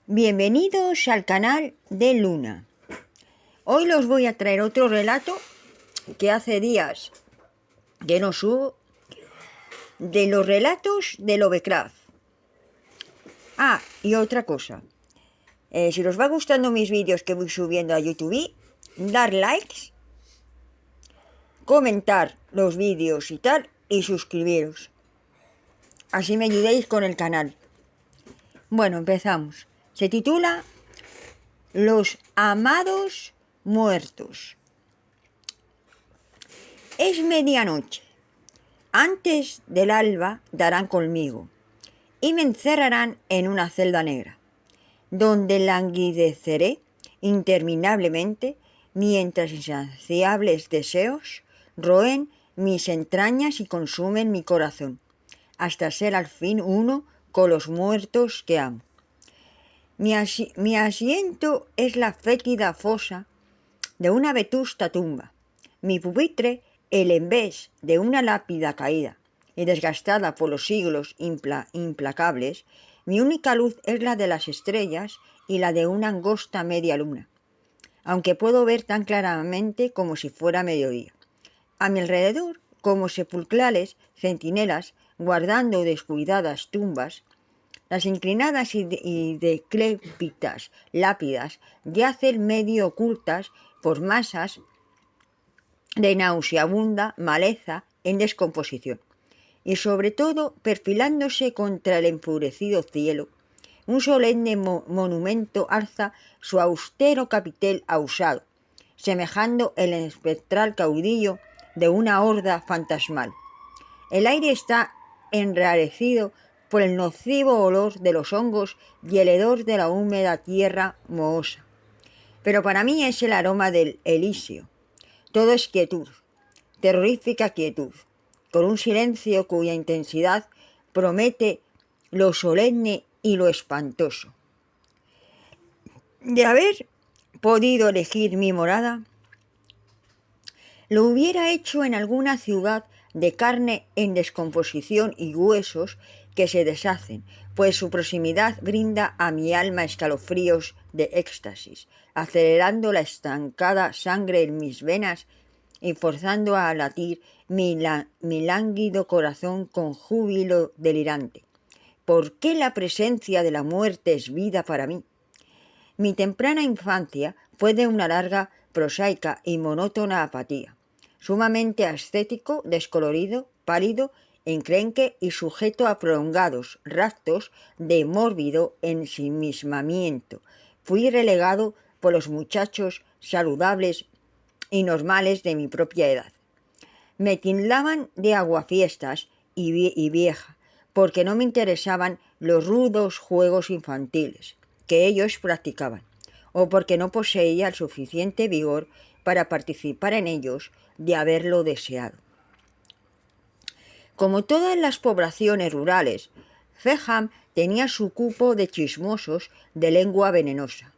Bienvenidos al canal de Luna. Hoy os voy a traer otro relato que hace días que no subo, de los relatos de Lovecraft. Y otra cosa, si os va gustando mis vídeos que voy subiendo a YouTube, dar likes, comentar los vídeos y tal, y suscribiros. Así me ayudéis con el canal. Bueno, empezamos. Se titula Los amados muertos. Es medianoche. Antes del alba darán conmigo y me encerrarán en una celda negra, donde languideceré interminablemente mientras insaciables deseos roen mis entrañas y consumen mi corazón, hasta ser al fin uno con los muertos que amo. Mi asiento es la fétida fosa de una vetusta tumba, mi pupitre el embés de una lápida caída y desgastada por los siglos implacables. Mi única luz es la de las estrellas y la de una angosta media luna, aunque puedo ver tan claramente como si fuera mediodía. A mi alrededor, como sepulcrales centinelas guardando descuidadas tumbas, las inclinadas y decrépitas lápidas yacen medio ocultas por masas de nauseabunda maleza en descomposición, y sobre todo perfilándose contra el enfurecido cielo, un solemne monumento alza su austero capitel ahusado, semejando el espectral caudillo de una horda fantasmal. El aire está enrarecido por el nocivo olor de los hongos y el hedor de la húmeda tierra mohosa. Pero para mí es el aroma del Elíseo. Todo es quietud, terrorífica quietud, con un silencio cuya intensidad promete lo solemne y lo espantoso. De haber podido elegir mi morada, lo hubiera hecho en alguna ciudad de carne en descomposición y huesos que se deshacen, pues su proximidad brinda a mi alma escalofríos de éxtasis, acelerando la estancada sangre en mis venas y forzando a latir mi lánguido corazón con júbilo delirante. ¿Por qué la presencia de la muerte es vida para mí? Mi temprana infancia fue de una larga, prosaica y monótona apatía, sumamente ascético, descolorido, pálido, enclenque y sujeto a prolongados raptos de mórbido ensimismamiento. Fui relegado por los muchachos saludables y normales de mi propia edad. Me tildaban de aguafiestas y vieja, porque no me interesaban los rudos juegos infantiles que ellos practicaban, o porque no poseía el suficiente vigor para participar en ellos de haberlo deseado. Como todas las poblaciones rurales, Feckham tenía su cupo de chismosos de lengua venenosa.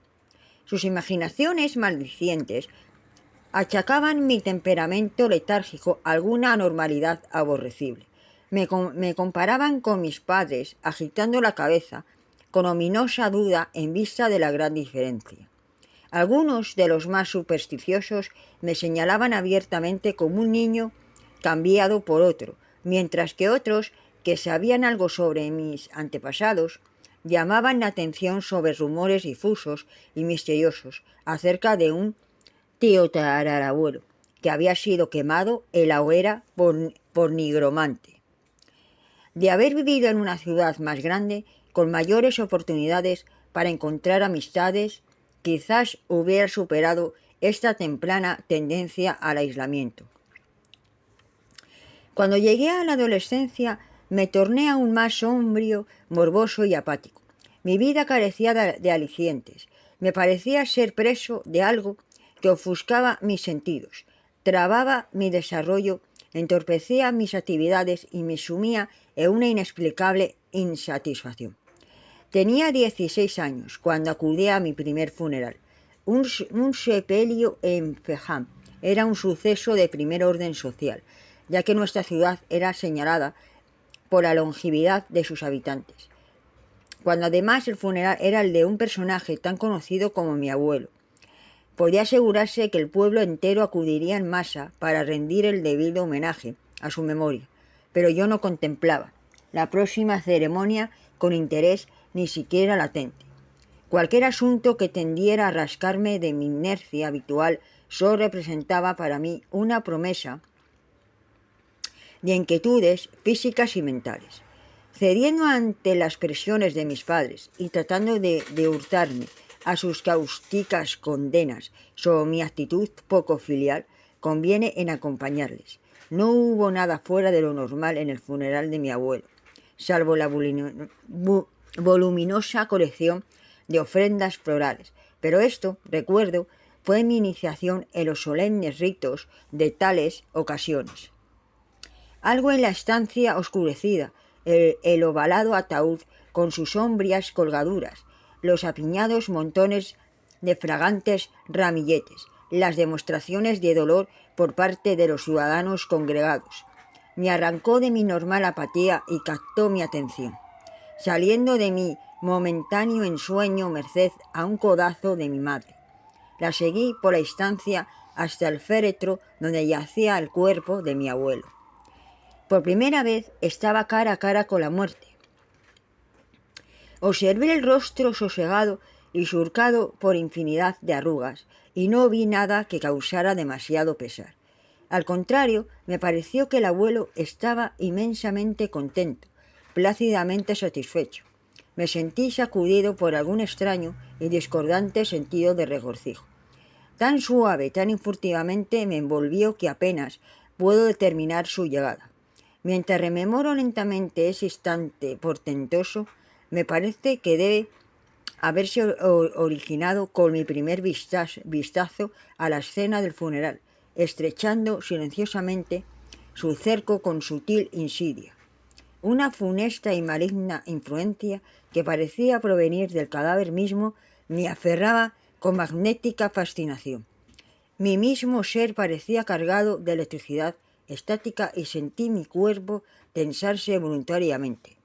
Sus imaginaciones maldicientes achacaban mi temperamento letárgico a alguna anormalidad aborrecible. Me comparaban con mis padres, agitando la cabeza con ominosa duda en vista de la gran diferencia. Algunos de los más supersticiosos me señalaban abiertamente como un niño cambiado por otro, mientras que otros, que sabían algo sobre mis antepasados, llamaban la atención sobre rumores difusos y misteriosos acerca de un tío tararabuelo que había sido quemado en la hoguera por nigromante. De haber vivido en una ciudad más grande, con mayores oportunidades para encontrar amistades, quizás hubiera superado esta temprana tendencia al aislamiento. Cuando llegué a la adolescencia, me torné aún más sombrío, morboso y apático. Mi vida carecía de alicientes. Me parecía ser preso de algo que ofuscaba mis sentidos, trababa mi desarrollo, entorpecía mis actividades y me sumía en una inexplicable insatisfacción. Tenía 16 años cuando acudí a mi primer funeral. Un sepelio en Feckham era un suceso de primer orden social, ya que nuestra ciudad era señalada por la longevidad de sus habitantes. cuando además el funeral era el de un personaje tan conocido como mi abuelo. Podía asegurarse que el pueblo entero acudiría en masa para rendir el debido homenaje a su memoria, pero yo no contemplaba la próxima ceremonia con interés ni siquiera latente. Cualquier asunto que tendiera a rascarme de mi inercia habitual solo representaba para mí una promesa de inquietudes físicas y mentales. Cediendo ante las presiones de mis padres y tratando de hurtarme a sus cáusticas condenas sobre mi actitud poco filial, conviene en acompañarles. No hubo nada fuera de lo normal en el funeral de mi abuelo, salvo la voluminosa colección de ofrendas florales. Pero esto, recuerdo, fue mi iniciación en los solemnes ritos de tales ocasiones. Algo en la estancia oscurecida, el ovalado ataúd con sus sombrías colgaduras, los apiñados montones de fragantes ramilletes, las demostraciones de dolor por parte de los ciudadanos congregados, me arrancó de mi normal apatía y captó mi atención, saliendo de mi momentáneo ensueño merced a un codazo de mi madre. La seguí por la estancia hasta el féretro donde yacía el cuerpo de mi abuelo. Por primera vez estaba cara a cara con la muerte. Observé el rostro sosegado y surcado por infinidad de arrugas, y no vi nada que causara demasiado pesar. Al contrario, me pareció que el abuelo estaba inmensamente contento, plácidamente satisfecho. Me sentí sacudido por algún extraño y discordante sentido de regocijo. Tan suave, tan infurtivamente me envolvió que apenas puedo determinar su llegada. Mientras rememoro lentamente ese instante portentoso, me parece que debe haberse originado con mi primer vistazo a la escena del funeral, estrechando silenciosamente su cerco con sutil insidia. Una funesta y maligna influencia que parecía provenir del cadáver mismo me aferraba con magnética fascinación. Mi mismo ser parecía cargado de electricidad estática y sentí mi cuerpo tensarse voluntariamente.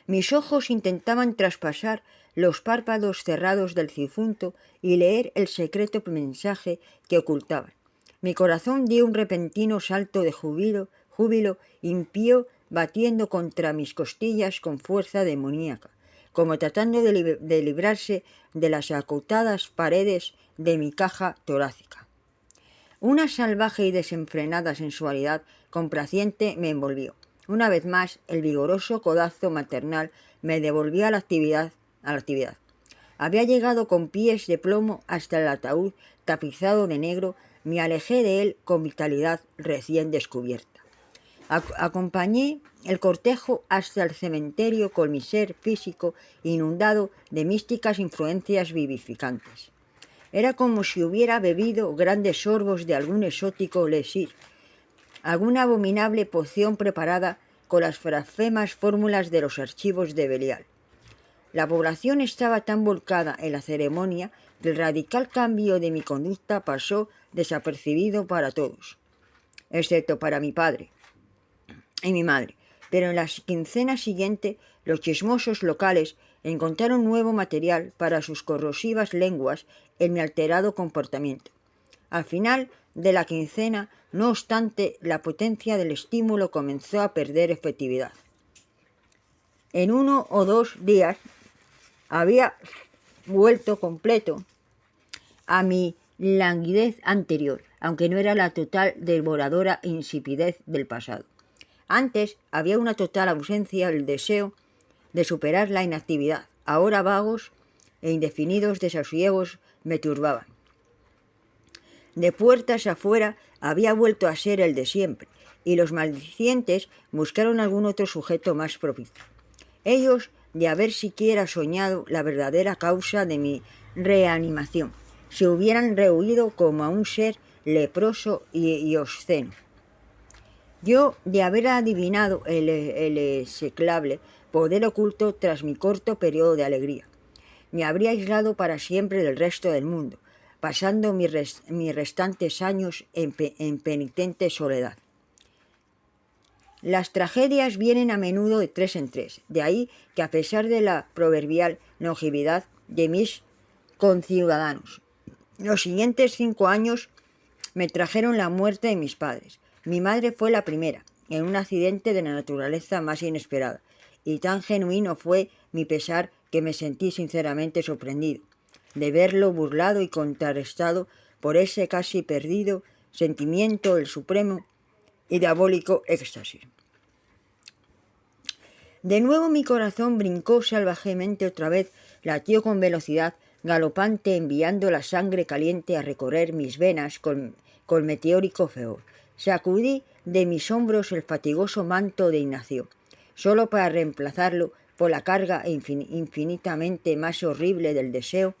Mis ojos intentaban traspasar los párpados cerrados del difunto y leer el secreto mensaje que ocultaban. Mi corazón dio un repentino salto de júbilo impío, batiendo contra mis costillas con fuerza demoníaca, como tratando de librarse de las acotadas paredes de mi caja torácica. Una salvaje y desenfrenada sensualidad complaciente me envolvió. Una vez más, el vigoroso codazo maternal me devolvía a la actividad. Había llegado con pies de plomo hasta el ataúd tapizado de negro. Me alejé de él con vitalidad recién descubierta. Acompañé el cortejo hasta el cementerio con mi ser físico inundado de místicas influencias vivificantes. Era como si hubiera bebido grandes sorbos de algún exótico elixir, alguna abominable poción preparada con las blasfemas fórmulas de los archivos de Belial. La población estaba tan volcada en la ceremonia que el radical cambio de mi conducta pasó desapercibido para todos, excepto para mi padre y mi madre. Pero en la quincena siguiente, los chismosos locales encontraron nuevo material para sus corrosivas lenguas en mi alterado comportamiento. Al final de la quincena, no obstante, la potencia del estímulo comenzó a perder efectividad. En 1 o 2 días había vuelto completo a mi languidez anterior, aunque no era la total devoradora insipidez del pasado. Antes había una total ausencia del deseo de superar la inactividad. Ahora vagos e indefinidos desasosiegos me turbaban. De puertas afuera había vuelto a ser el de siempre, y los maldicientes buscaron algún otro sujeto más propicio. Ellos, de haber siquiera soñado la verdadera causa de mi reanimación, se hubieran rehuido como a un ser leproso y obsceno. Yo, de haber adivinado el execrable poder oculto tras mi corto periodo de alegría, me habría aislado para siempre del resto del mundo, pasando mis restantes años en penitente soledad. Las tragedias vienen a menudo de 3 en 3, de ahí que a pesar de la proverbial longevidad de mis conciudadanos, los siguientes 5 años me trajeron la muerte de mis padres. Mi madre fue la primera, en un accidente de la naturaleza más inesperada, y tan genuino fue mi pesar que me sentí sinceramente sorprendido de verlo burlado y contrarrestado por ese casi perdido sentimiento del supremo y diabólico éxtasis. De nuevo mi corazón brincó salvajemente otra vez, latió con velocidad galopante, enviando la sangre caliente a recorrer mis venas con meteórico fervor. Sacudí de mis hombros el fatigoso manto de inacción, solo para reemplazarlo por la carga infinitamente más horrible del deseo,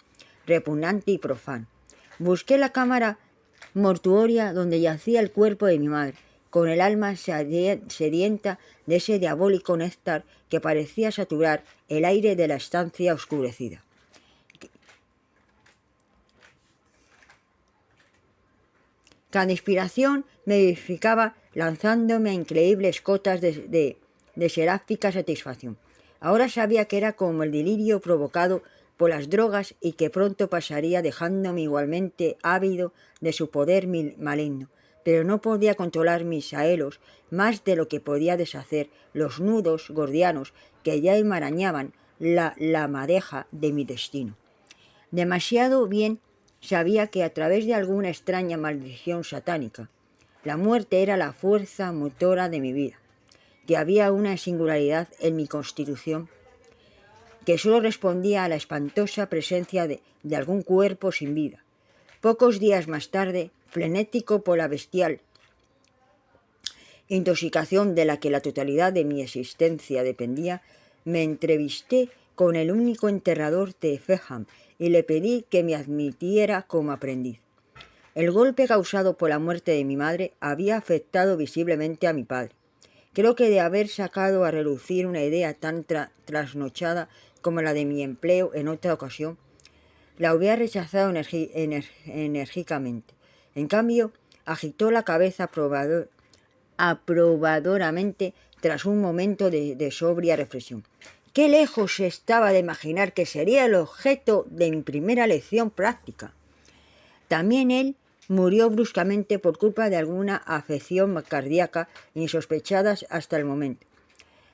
repugnante y profano. Busqué la cámara mortuoria donde yacía el cuerpo de mi madre, con el alma sedienta de ese diabólico néctar que parecía saturar el aire de la estancia oscurecida. Cada inspiración me vivificaba lanzándome a increíbles cotas de seráfica satisfacción. Ahora sabía que era como el delirio provocado por las drogas y que pronto pasaría dejándome igualmente ávido de su poder maligno, pero no podía controlar mis anhelos más de lo que podía deshacer los nudos gordianos que ya enmarañaban la madeja de mi destino. Demasiado bien sabía que a través de alguna extraña maldición satánica, la muerte era la fuerza motora de mi vida, que había una singularidad en mi constitución que solo respondía a la espantosa presencia de algún cuerpo sin vida. Pocos días más tarde, frenético por la bestial intoxicación de la que la totalidad de mi existencia dependía, me entrevisté con el único enterrador de Feckham y le pedí que me admitiera como aprendiz. El golpe causado por la muerte de mi madre había afectado visiblemente a mi padre. Creo que de haber sacado a relucir una idea tan trasnochada como la de mi empleo en otra ocasión, la hubiera rechazado enérgicamente. En cambio, agitó la cabeza aprobadoramente tras un momento de sobria reflexión. Qué lejos estaba de imaginar que sería el objeto de mi primera lección práctica. También él murió bruscamente por culpa de alguna afección cardíaca insospechada hasta el momento.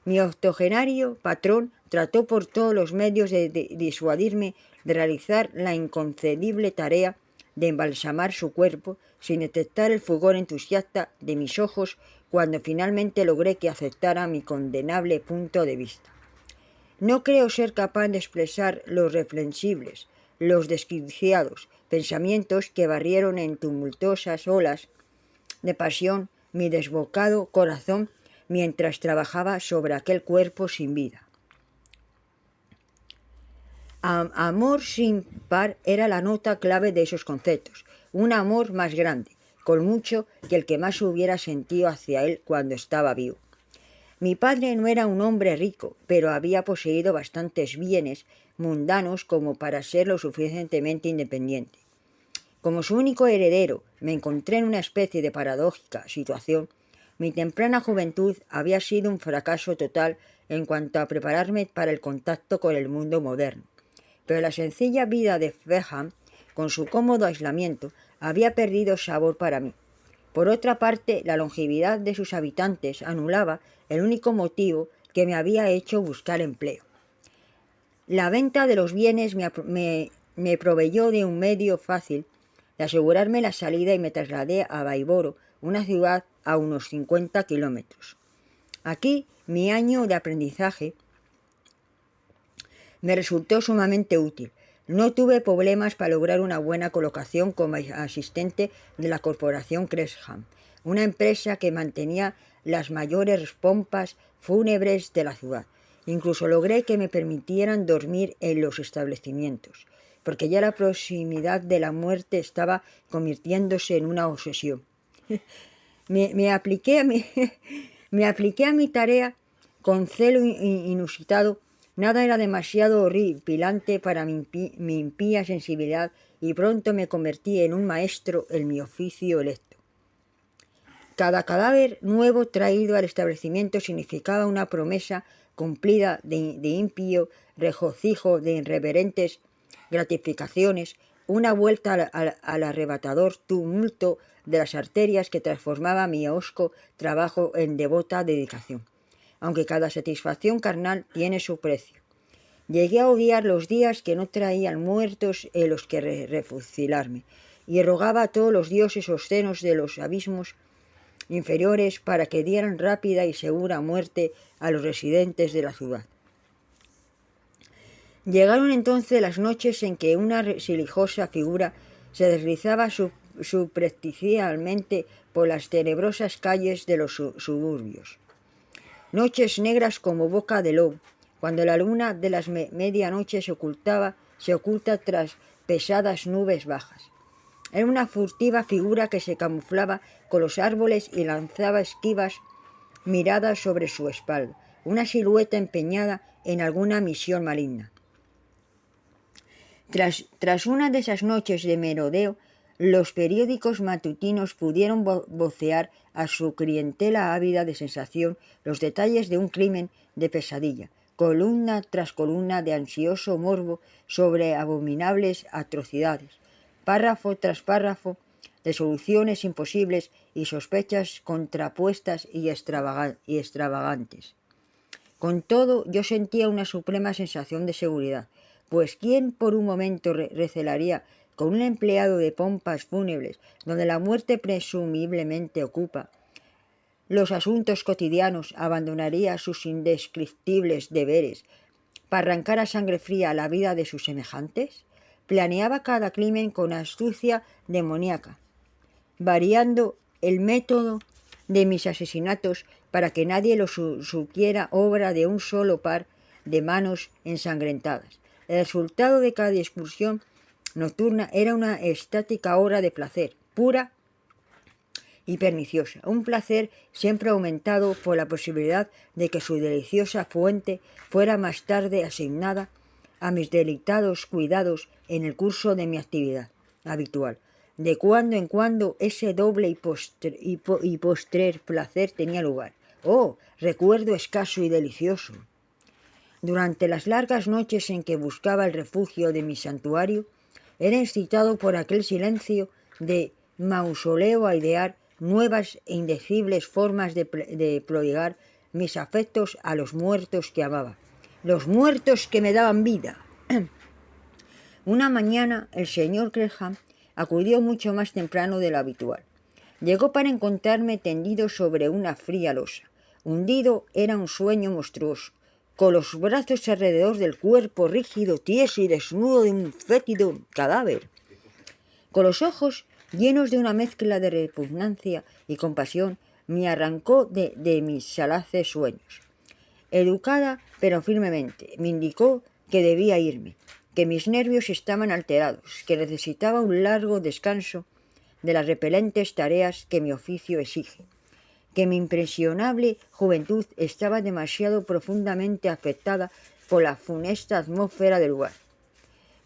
Mi octogenario patrón trató por todos los medios de disuadirme de realizar la inconcebible tarea de embalsamar su cuerpo sin detectar el fulgor entusiasta de mis ojos cuando finalmente logré que aceptara mi condenable punto de vista. No creo ser capaz de expresar los reflexibles, los desquiciados pensamientos que barrieron en tumultuosas olas de pasión mi desbocado corazón mientras trabajaba sobre aquel cuerpo sin vida. Amor sin par era la nota clave de esos conceptos, un amor más grande, con mucho, que el que más hubiera sentido hacia él cuando estaba vivo. Mi padre no era un hombre rico, pero había poseído bastantes bienes mundanos como para ser lo suficientemente independiente. Como su único heredero, me encontré en una especie de paradójica situación. Mi temprana juventud había sido un fracaso total en cuanto a prepararme para el contacto con el mundo moderno. Pero la sencilla vida de Feckham, con su cómodo aislamiento, había perdido sabor para mí. Por otra parte, la longevidad de sus habitantes anulaba el único motivo que me había hecho buscar empleo. La venta de los bienes me proveyó de un medio fácil de asegurarme la salida y me trasladé a Baiboro, una ciudad a unos 50 kilómetros. Aquí mi año de aprendizaje me resultó sumamente útil. No tuve problemas para lograr una buena colocación como asistente de la corporación Cressham, una empresa que mantenía las mayores pompas fúnebres de la ciudad. Incluso logré que me permitieran dormir en los establecimientos, porque ya la proximidad de la muerte estaba convirtiéndose en una obsesión. Me apliqué a mi tarea con celo inusitado. Nada era demasiado horripilante para mi impía sensibilidad y pronto me convertí en un maestro en mi oficio electo. Cada cadáver nuevo traído al establecimiento significaba una promesa cumplida de impío regocijo, de irreverentes gratificaciones, una vuelta al arrebatador tumulto de las arterias que transformaba mi hosco trabajo en devota dedicación, aunque cada satisfacción carnal tiene su precio. Llegué a odiar los días que no traían muertos en los que refugiarme, y rogaba a todos los dioses obscenos de los abismos inferiores para que dieran rápida y segura muerte a los residentes de la ciudad. Llegaron entonces las noches en que una silenciosa figura se deslizaba superficialmente por las tenebrosas calles de los suburbios. Noches negras como boca de lobo, cuando la luna de las medianoche se oculta tras pesadas nubes bajas. Era una furtiva figura que se camuflaba con los árboles y lanzaba esquivas miradas sobre su espalda, una silueta empeñada en alguna misión maligna. Tras una de esas noches de merodeo, los periódicos matutinos pudieron vocear a su clientela ávida de sensación los detalles de un crimen de pesadilla, columna tras columna de ansioso morbo sobre abominables atrocidades, párrafo tras párrafo de soluciones imposibles y sospechas contrapuestas y extravagantes. Con todo, yo sentía una suprema sensación de seguridad, pues ¿quién por un momento recelaría con un empleado de pompas fúnebres, donde la muerte presumiblemente ocupa los asuntos cotidianos, abandonaría sus indescriptibles deberes para arrancar a sangre fría la vida de sus semejantes? Planeaba cada crimen con astucia demoníaca, variando el método de mis asesinatos para que nadie lo supiera, obra de un solo par de manos ensangrentadas. El resultado de cada excursión nocturna era una estática obra de placer, pura y perniciosa, un placer siempre aumentado por la posibilidad de que su deliciosa fuente fuera más tarde asignada a mis delicados cuidados en el curso de mi actividad habitual. De cuando en cuando ese doble y postrer placer tenía lugar. ¡Oh, recuerdo escaso y delicioso! Durante las largas noches en que buscaba el refugio de mi santuario, era incitado por aquel silencio de mausoleo a idear nuevas e indecibles formas de prodigar mis afectos a los muertos que amaba, los muertos que me daban vida. Una mañana el señor Graham acudió mucho más temprano de lo habitual. Llegó para encontrarme tendido sobre una fría losa. Hundido era un sueño monstruoso, con los brazos alrededor del cuerpo rígido, tieso y desnudo de un fétido cadáver, con los ojos llenos de una mezcla de repugnancia y compasión. Me arrancó de mis salaces sueños. Educada pero firmemente, me indicó que debía irme, que mis nervios estaban alterados, que necesitaba un largo descanso de las repelentes tareas que mi oficio exige, que mi impresionable juventud estaba demasiado profundamente afectada por la funesta atmósfera del lugar.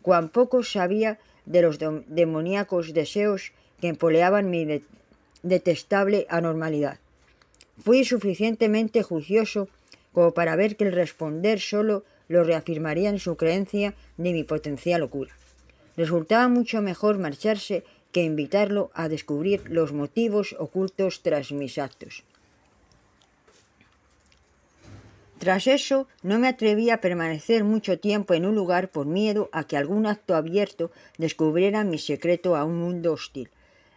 Cuán poco sabía de los demoníacos deseos que empoleaban mi detestable anormalidad. Fui suficientemente juicioso como para ver que el responder solo lo reafirmaría en su creencia de mi potencial locura. Resultaba mucho mejor marcharse que invitarlo a descubrir los motivos ocultos tras mis actos. Tras eso, no me atreví a permanecer mucho tiempo en un lugar por miedo a que algún acto abierto descubriera mi secreto a un mundo hostil.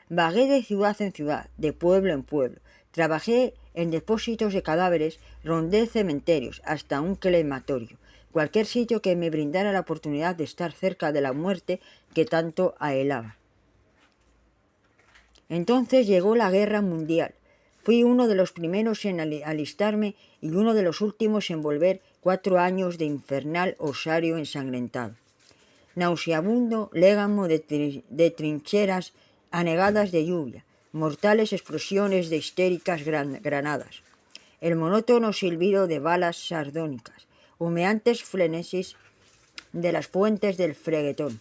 Vagué de ciudad en ciudad, de pueblo en pueblo. Trabajé en depósitos de cadáveres, rondé cementerios, hasta un crematorio. Cualquier sitio que me brindara la oportunidad de estar cerca de la muerte que tanto anhelaba. Entonces llegó la guerra mundial. Fui uno de los primeros en alistarme y uno de los últimos en volver 4 años de infernal osario ensangrentado. Nauseabundo légamo de trincheras anegadas de lluvia, mortales explosiones de histéricas granadas, el monótono silbido de balas sardónicas, humeantes frenesis de las fuentes del freguetón,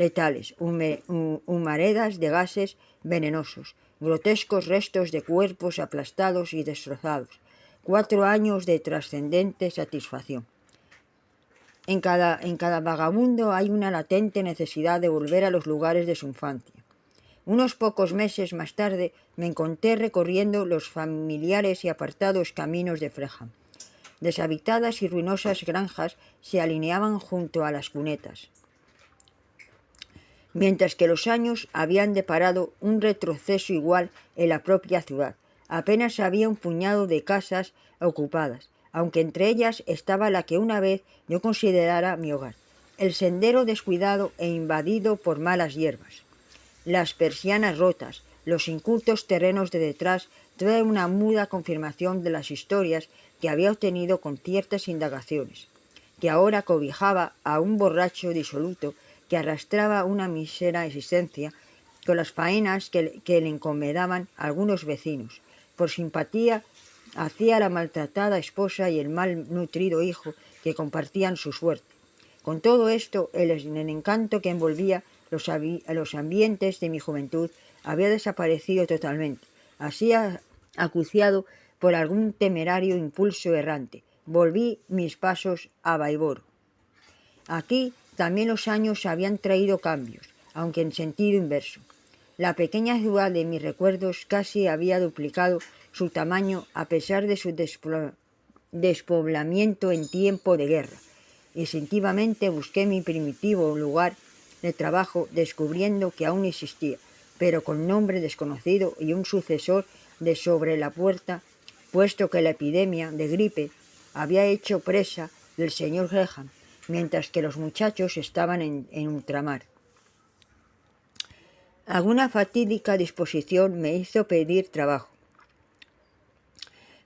letales, humaredas de gases venenosos, grotescos restos de cuerpos aplastados y destrozados. 4 años de trascendente satisfacción. En cada vagabundo hay una latente necesidad de volver a los lugares de su infancia. Unos pocos meses más tarde me encontré recorriendo los familiares y apartados caminos de Freham. Deshabitadas y ruinosas granjas se alineaban junto a las cunetas, mientras que los años habían deparado un retroceso igual en la propia ciudad. Apenas había un puñado de casas ocupadas, aunque entre ellas estaba la que una vez yo considerara mi hogar, el sendero descuidado e invadido por malas hierbas. Las persianas rotas, los incultos terrenos de detrás, toda una muda confirmación de las historias que había obtenido con ciertas indagaciones, que ahora cobijaba a un borracho disoluto que arrastraba una mísera existencia con las faenas que le encomendaban algunos vecinos, por simpatía hacia la maltratada esposa y el mal nutrido hijo que compartían su suerte. Con todo esto, el encanto que envolvía los ambientes de mi juventud había desaparecido totalmente, así acuciado por algún temerario impulso errante. Volví mis pasos a Baibor. Aquí también los años habían traído cambios, aunque en sentido inverso. La pequeña ciudad de mis recuerdos casi había duplicado su tamaño a pesar de su despoblamiento en tiempo de guerra. Instintivamente busqué mi primitivo lugar de trabajo, descubriendo que aún existía, pero con nombre desconocido y un sucesor de sobre la puerta, puesto que la epidemia de gripe había hecho presa del señor Graham, mientras que los muchachos estaban en ultramar. Alguna fatídica disposición me hizo pedir trabajo.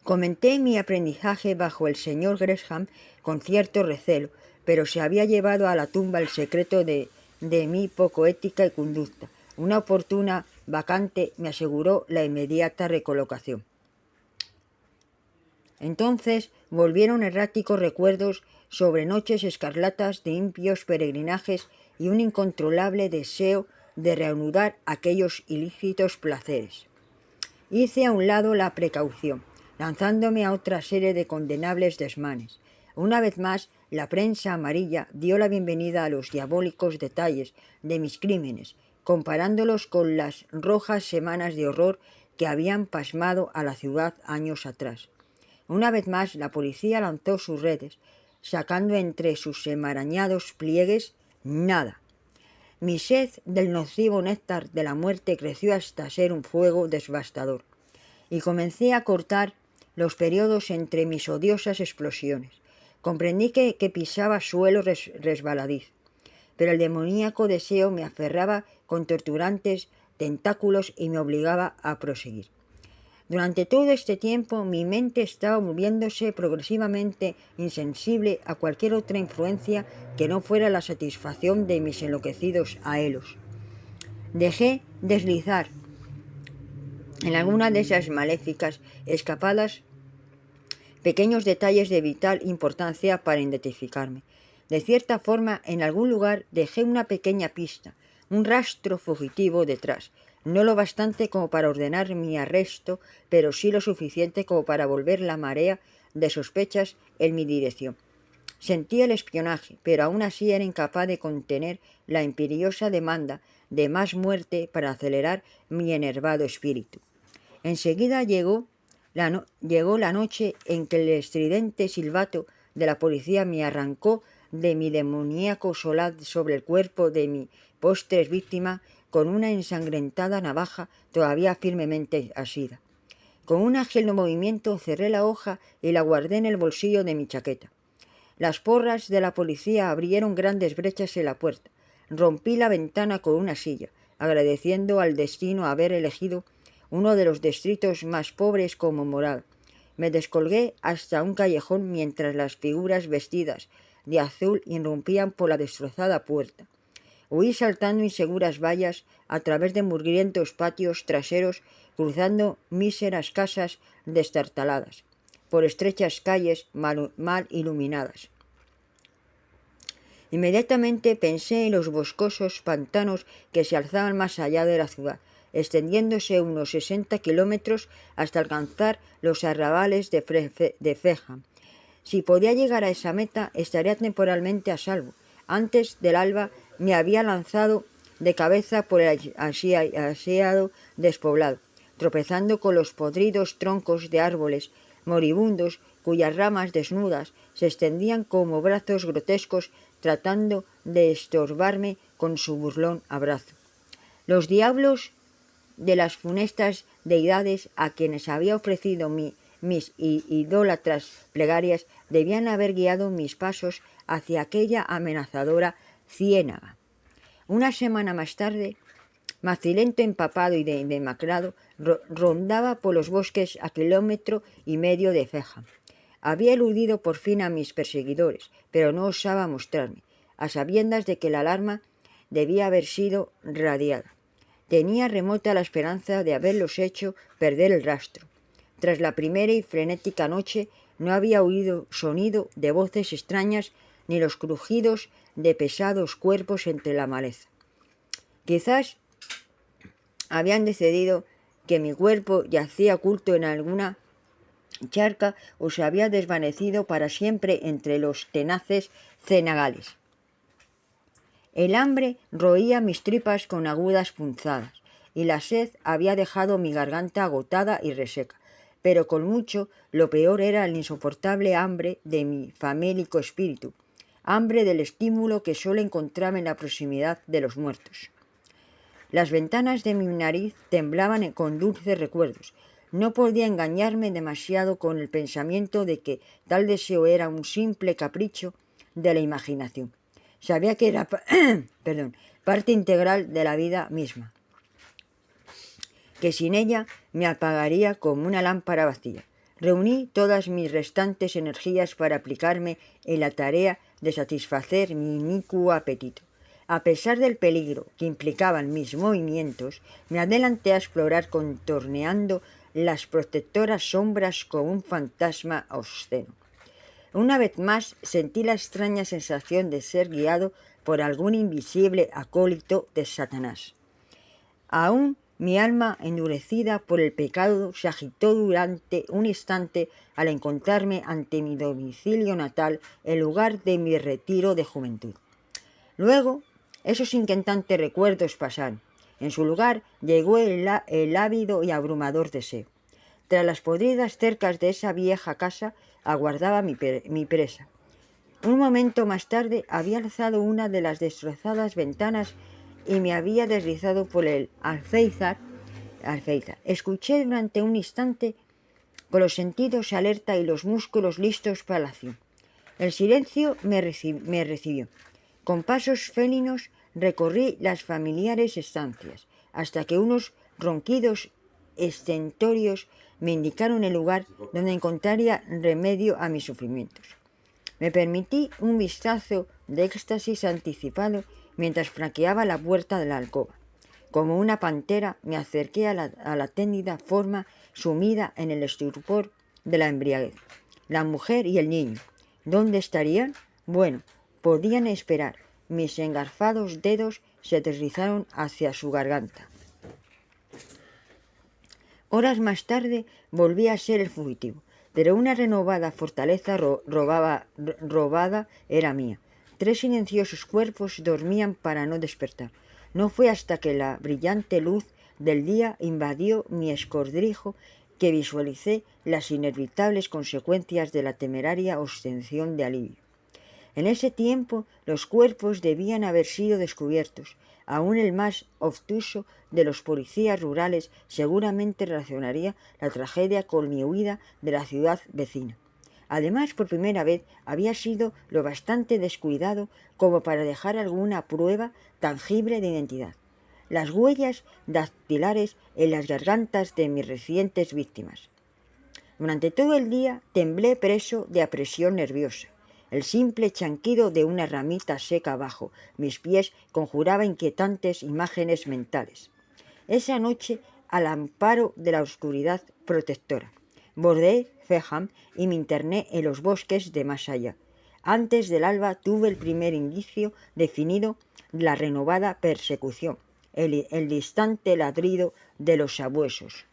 Comenté mi aprendizaje bajo el señor Gresham con cierto recelo, pero se había llevado a la tumba el secreto de mi poco ética y conducta. Una oportuna vacante me aseguró la inmediata recolocación. Entonces volvieron erráticos recuerdos sobre noches escarlatas de impios peregrinajes y un incontrolable deseo de reanudar aquellos ilícitos placeres. Hice a un lado la precaución, lanzándome a otra serie de condenables desmanes. Una vez más, la prensa amarilla dio la bienvenida a los diabólicos detalles de mis crímenes, comparándolos con las rojas semanas de horror que habían pasmado a la ciudad años atrás. Una vez más, la policía lanzó sus redes, sacando entre sus enmarañados pliegues nada. Mi sed del nocivo néctar de la muerte creció hasta ser un fuego devastador, y comencé a cortar los periodos entre mis odiosas explosiones. Comprendí que pisaba suelo resbaladizo, pero el demoníaco deseo me aferraba con torturantes tentáculos y me obligaba a proseguir. Durante todo este tiempo mi mente estaba moviéndose progresivamente insensible a cualquier otra influencia que no fuera la satisfacción de mis enloquecidos anhelos. Dejé deslizar en alguna de esas maléficas escapadas pequeños detalles de vital importancia para identificarme. De cierta forma, en algún lugar dejé una pequeña pista, un rastro fugitivo detrás, no lo bastante como para ordenar mi arresto, pero sí lo suficiente como para volver la marea de sospechas en mi dirección. Sentí el espionaje, pero aún así era incapaz de contener la imperiosa demanda de más muerte para acelerar mi enervado espíritu. Enseguida llegó la noche en que el estridente silbato de la policía me arrancó de mi demoníaco solaz sobre el cuerpo de mi postres víctima con una ensangrentada navaja todavía firmemente asida. Con un ágil movimiento cerré la hoja y la guardé en el bolsillo de mi chaqueta. Las porras de la policía abrieron grandes brechas en la puerta. Rompí la ventana con una silla, agradeciendo al destino haber elegido uno de los distritos más pobres como morada. Me descolgué hasta un callejón mientras las figuras vestidas de azul irrumpían por la destrozada puerta. Huí saltando inseguras vallas a través de mugrientos patios traseros, cruzando míseras casas destartaladas, por estrechas calles mal iluminadas, Inmediatamente pensé en los boscosos pantanos que se alzaban más allá de la ciudad, extendiéndose unos 60 kilómetros hasta alcanzar los arrabales de Feham. Si podía llegar a esa meta, estaría temporalmente a salvo. Antes del alba me había lanzado de cabeza por el ansiado despoblado, tropezando con los podridos troncos de árboles moribundos cuyas ramas desnudas se extendían como brazos grotescos tratando de estorbarme con su burlón abrazo. Los diablos de las funestas deidades a quienes había ofrecido mis idólatras plegarias debían haber guiado mis pasos hacia aquella amenazadora ciénaga. Una semana más tarde, macilento, empapado y demacrado, rondaba por los bosques a 1,5 kilómetros de Feham. Había eludido por fin a mis perseguidores, pero no osaba mostrarme, a sabiendas de que la alarma debía haber sido radiada. Tenía remota la esperanza de haberlos hecho perder el rastro. Tras la primera y frenética noche no había oído sonido de voces extrañas ni los crujidos de pesados cuerpos entre la maleza. Quizás habían decidido que mi cuerpo yacía oculto en alguna charca o se había desvanecido para siempre entre los tenaces cenagales. El hambre roía mis tripas con agudas punzadas, y la sed había dejado mi garganta agotada y reseca, pero con mucho lo peor era el insoportable hambre de mi famélico espíritu, hambre del estímulo que solo encontraba en la proximidad de los muertos. Las ventanas de mi nariz temblaban con dulces recuerdos. No podía engañarme demasiado con el pensamiento de que tal deseo era un simple capricho de la imaginación. Sabía que era parte integral de la vida misma, que sin ella me apagaría como una lámpara vacía. Reuní todas mis restantes energías para aplicarme en la tarea de satisfacer mi inicuo apetito. A pesar del peligro que implicaban mis movimientos, me adelanté a explorar contorneando las protectoras sombras como un fantasma obsceno. Una vez más sentí la extraña sensación de ser guiado por algún invisible acólito de Satanás. Aún mi alma, endurecida por el pecado, se agitó durante un instante al encontrarme ante mi domicilio natal, el lugar de mi retiro de juventud. Luego, esos inquietantes recuerdos pasaron. En su lugar llegó el ávido y abrumador deseo. Tras las podridas cercas de esa vieja casa aguardaba mi presa. Un momento más tarde había alzado una de las destrozadas ventanas y me había deslizado por el alféizar. Escuché durante un instante con los sentidos alerta y los músculos listos para la acción. El silencio me recibió. Con pasos félinos recorrí las familiares estancias, hasta que unos ronquidos estentorios me indicaron el lugar donde encontraría remedio a mis sufrimientos. Me permití un vistazo de éxtasis anticipado mientras franqueaba la puerta de la alcoba. Como una pantera me acerqué a la ténida forma sumida en el estupor de la embriaguez. La mujer y el niño, ¿dónde estarían? Bueno, podían esperar. Mis engarzados dedos se deslizaron hacia su garganta. Horas más tarde volví a ser el fugitivo, pero una renovada fortaleza robada era mía. 3 silenciosos cuerpos dormían para no despertar. No fue hasta que la brillante luz del día invadió mi escondrijo que visualicé las inevitables consecuencias de la temeraria obtención de alivio. En ese tiempo los cuerpos debían haber sido descubiertos. Aún el más obtuso de los policías rurales seguramente relacionaría la tragedia con mi huida de la ciudad vecina. Además, por primera vez había sido lo bastante descuidado como para dejar alguna prueba tangible de identidad. Las huellas dactilares en las gargantas de mis recientes víctimas. Durante todo el día temblé preso de apresión nerviosa. El simple chanquido de una ramita seca bajo mis pies conjuraba inquietantes imágenes mentales. Esa noche, al amparo de la oscuridad protectora, bordeé Feham y me interné en los bosques de más allá. Antes del alba tuve el primer indicio definido de la renovada persecución, el distante ladrido de los sabuesos.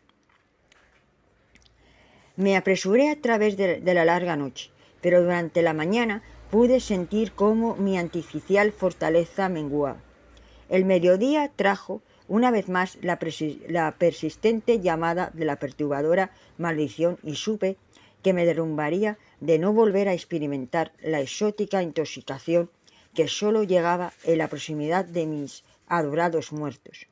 Me apresuré a través de la larga noche, pero durante la mañana pude sentir cómo mi artificial fortaleza menguaba. El mediodía trajo, una vez más, la persistente llamada de la perturbadora maldición y supe que me derrumbaría de no volver a experimentar la exótica intoxicación que sólo llegaba en la proximidad de mis adorados muertos.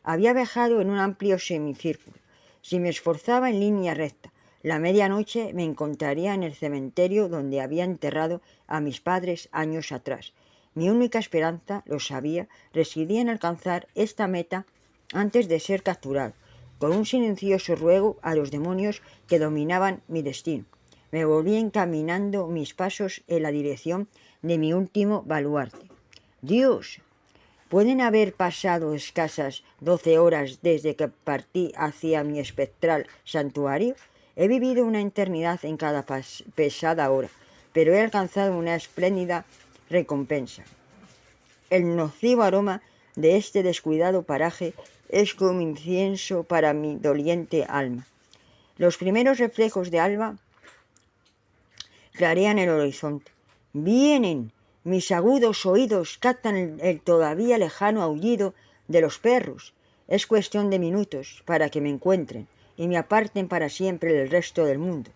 Había viajado en un amplio semicírculo. Si me esforzaba en línea recta, la medianoche me encontraría en el cementerio donde había enterrado a mis padres años atrás. Mi única esperanza, lo sabía, residía en alcanzar esta meta antes de ser capturado, con un silencioso ruego a los demonios que dominaban mi destino. Me volví encaminando mis pasos en la dirección de mi último baluarte. Dios, ¿pueden haber pasado escasas 12 horas desde que partí hacia mi espectral santuario? He vivido una eternidad en cada pesada hora, pero he alcanzado una espléndida recompensa. El nocivo aroma de este descuidado paraje es como incienso para mi doliente alma. Los primeros reflejos de alba clarean el horizonte. ¡Vienen! Mis agudos oídos captan el todavía lejano aullido de los perros. Es cuestión de minutos para que me encuentren y me aparten para siempre del resto del mundo,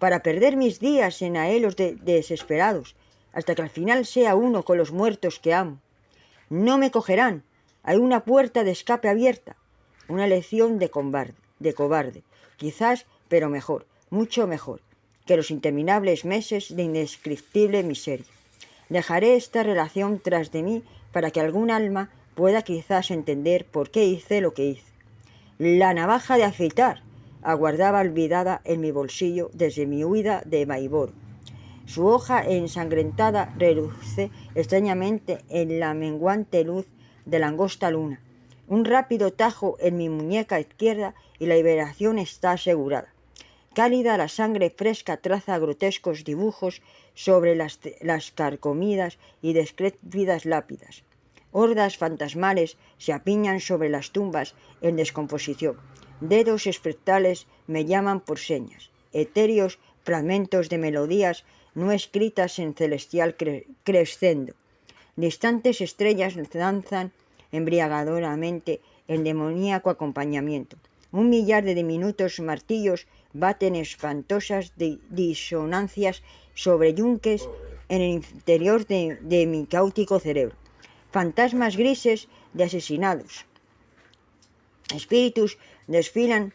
para perder mis días en anhelos desesperados, hasta que al final sea uno con los muertos que amo. No me cogerán. Hay una puerta de escape abierta. Una lección de cobarde, quizás, pero mejor, mucho mejor, que los interminables meses de indescriptible miseria. Dejaré esta relación tras de mí para que algún alma pueda quizás entender por qué hice lo que hice. La navaja de afeitar aguardaba olvidada en mi bolsillo desde mi huida de Maibor. Su hoja ensangrentada reluce extrañamente en la menguante luz de la angosta luna. Un rápido tajo en mi muñeca izquierda y la liberación está asegurada. Cálida la sangre fresca traza grotescos dibujos sobre las carcomidas y decrépitas lápidas. Hordas fantasmales se apiñan sobre las tumbas en descomposición. Dedos espectrales me llaman por señas. Etéreos fragmentos de melodías no escritas en celestial crescendo. Distantes estrellas danzan embriagadoramente en demoníaco acompañamiento. Un millar de diminutos martillos baten espantosas disonancias sobre yunques en el interior de mi caótico cerebro. Fantasmas grises de asesinados. Espíritus desfilan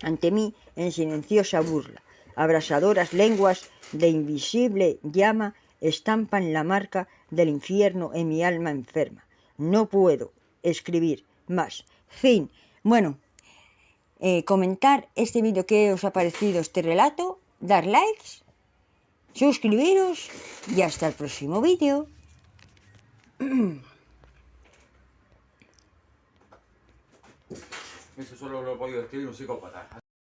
ante mí en silenciosa burla. Abrasadoras lenguas de invisible llama estampan la marca del infierno en mi alma enferma. No puedo escribir más. Fin. Bueno, comentar este vídeo que os ha parecido este relato, dar likes, suscribiros y hasta el próximo vídeo. Eso solo lo he podido escribir un psicópata.